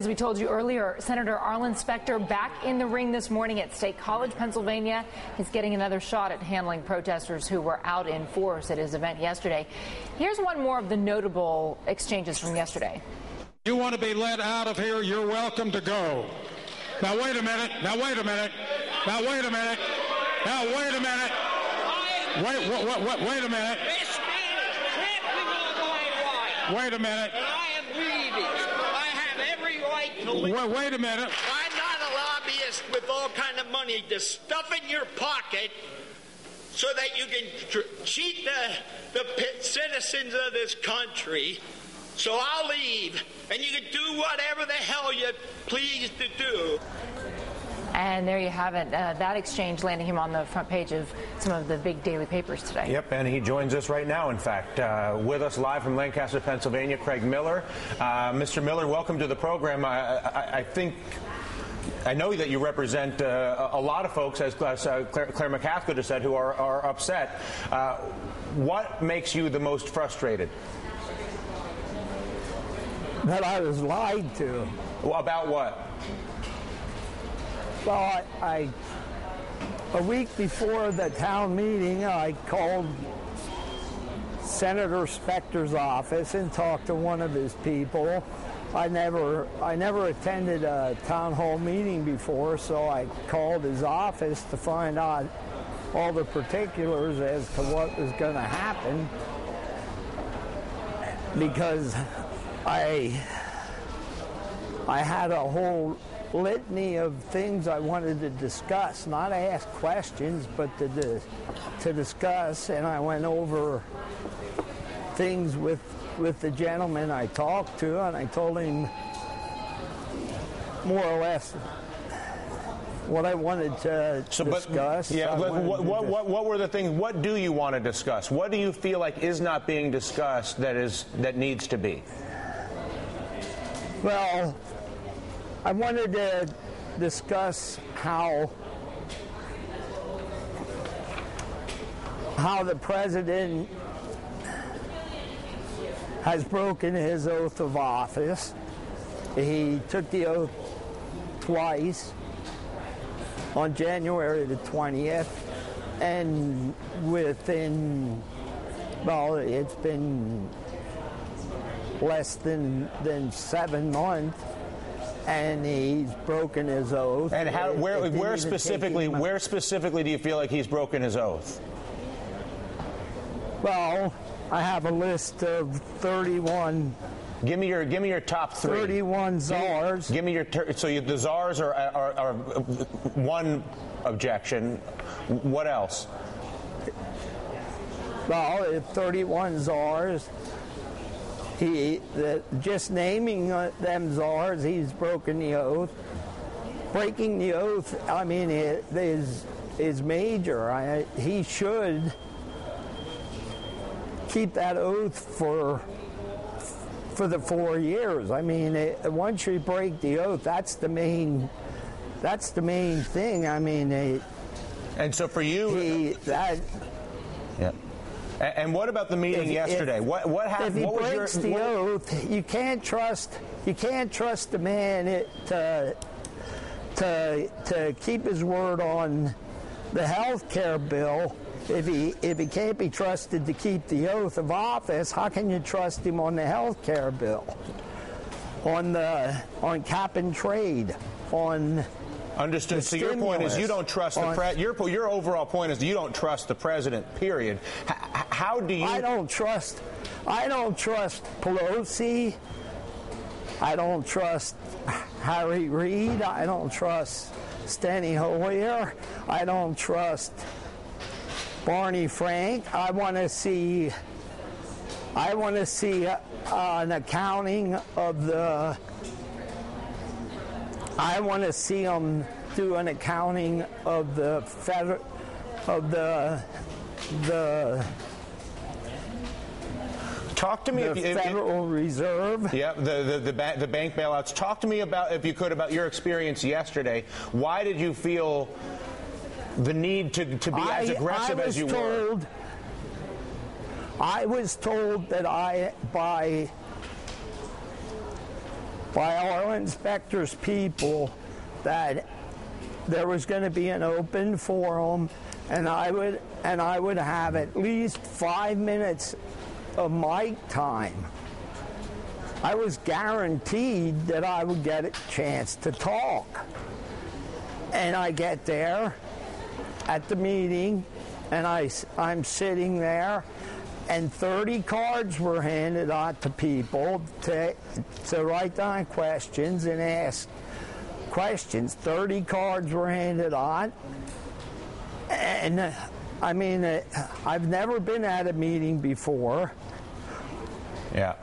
As we told you earlier, Senator Arlen Specter back in the ring this morning at State College, Pennsylvania. He's getting another shot at handling protesters who were out in force at his event yesterday. Here's one more of the notable exchanges from yesterday. You want to be let out of here, you're welcome to go. Now wait a minute. Now wait a minute. Now wait a minute. Now wait a minute. Wait a minute. Wait a minute. I am leaving. I have every right to leave. Wait a minute. I'm not a lobbyist with all kind of money to stuff in your pocket so that you can cheat the citizens of this country. So I'll leave, and you can do whatever the hell you please to do. And there you have it. That exchange landing him on the front page of some of the big daily papers today. Yep, and he joins us right now, in fact. With us live from Lancaster, Pennsylvania, Craig Miller. Mr. Miller, welcome to the program. I know that you represent a lot of folks, as Claire McCaskill just said, who are upset. What makes you the most frustrated? That I was lied to. Well, about what? Well, a week before the town meeting, I called Senator Specter's office and talked to one of his people. I never attended a town hall meeting before, so I called his office to find out all the particulars as to what was going to happen, because I had a whole litany of things I wanted to discuss, not ask questions, but to discuss, and I went over things with the gentleman I talked to, and I told him more or less what I wanted to discuss. Yeah, what were the things? What do you want to discuss? What do you feel like is not being discussed that needs to be? Well, I wanted to discuss how the president has broken his oath of office. He took the oath twice, on January the 20th, and within, well, it's been less than 7 months, and he's broken his oath. And where specifically do you feel like he's broken his oath? Well, I have a list of 31. Give me your top 3. 31 czars. Give me the czars are one objection. What else? Well, 31 czars. Just naming them czars, he's broken the oath. Breaking the oath, I mean, is major. He should keep that oath for the 4 years. I mean, once you break the oath, that's the main thing. I mean, and so for you, yeah. And what about the meeting yesterday? What happened? If he breaks the oath, you can't trust the man to keep his word on the health care bill. If he can't be trusted to keep the oath of office, how can you trust him on the health care bill? On cap and trade, on understood. So your point is you don't trust the your overall point is you don't trust the president. Period. How do you? I don't trust Pelosi. I don't trust Harry Reid. I don't trust Steny Hoyer. I don't trust Barney Frank. I want to see an accounting of the. I want to see them do an accounting of the Talk to me the Federal Reserve. Yeah, the bank bailouts. Talk to me about, if you could, about your experience yesterday. Why did you feel the need to be as aggressive as you were? I was told that by by our inspector's people that there was going to be an open forum, and I would have at least 5 minutes of mic time. I was guaranteed that I would get a chance to talk. And I get there at the meeting, and I'm sitting there, and 30 cards were handed out to people to write down questions and ask questions. 30 cards were handed out, and I mean, I've never been at a meeting before. Yeah.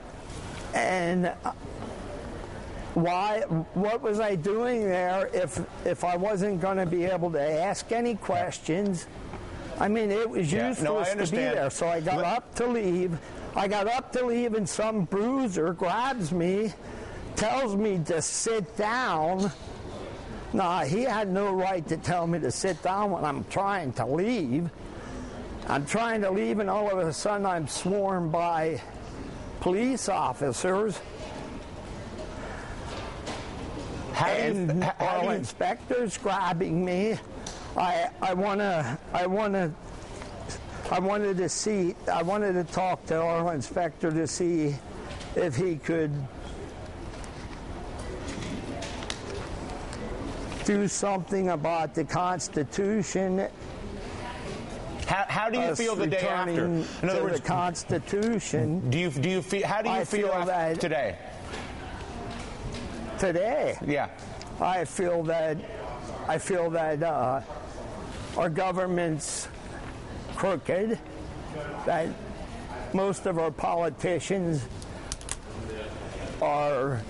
And what was I doing there if I wasn't going to be able to ask any questions? I mean, it was useless to be there. So I got up to leave. And some bruiser grabs me, tells me to sit down. Nah, he had no right to tell me to sit down when I'm trying to leave. I'm trying to leave, and all of a sudden I'm swarmed by police officers. All inspectors grabbing me. I wanted to talk to our inspector to see if he could do something about the Constitution. How do you feel the day after? In other words, the Constitution. Do you feel? How do you feel today? Today, yeah, I feel that our government's crooked. That most of our politicians are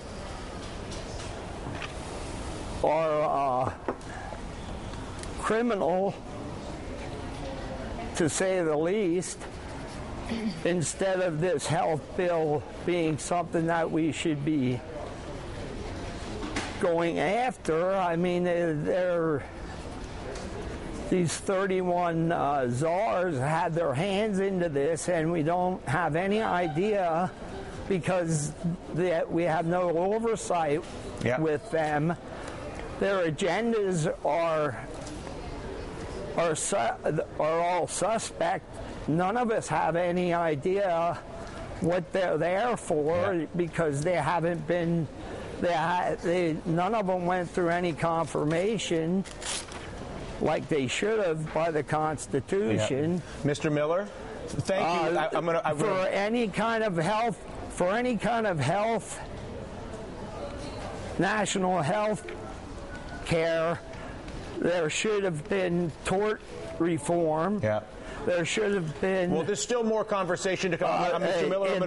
criminal, to say the least, instead of this health bill being something that we should be going after. I mean, these 31 czars had their hands into this, and we don't have any idea because we have no oversight with them. Their agendas are all suspect. None of us have any idea what they're there for because they haven't been. None of them went through any confirmation like they should have by the Constitution. Yeah. Mr. Miller, thank you. For any kind of health, national health care, there should have been tort reform. Yeah. There should have been. Well, there's still more conversation to come. Mr. Miller,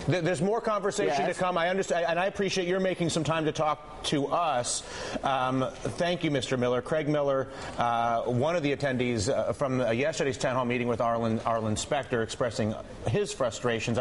there's more conversation to come. I understand, and I appreciate you're making some time to talk to us. Thank you, Mr. Miller. Craig Miller, one of the attendees from yesterday's town hall meeting with Arlen Specter, expressing his frustrations.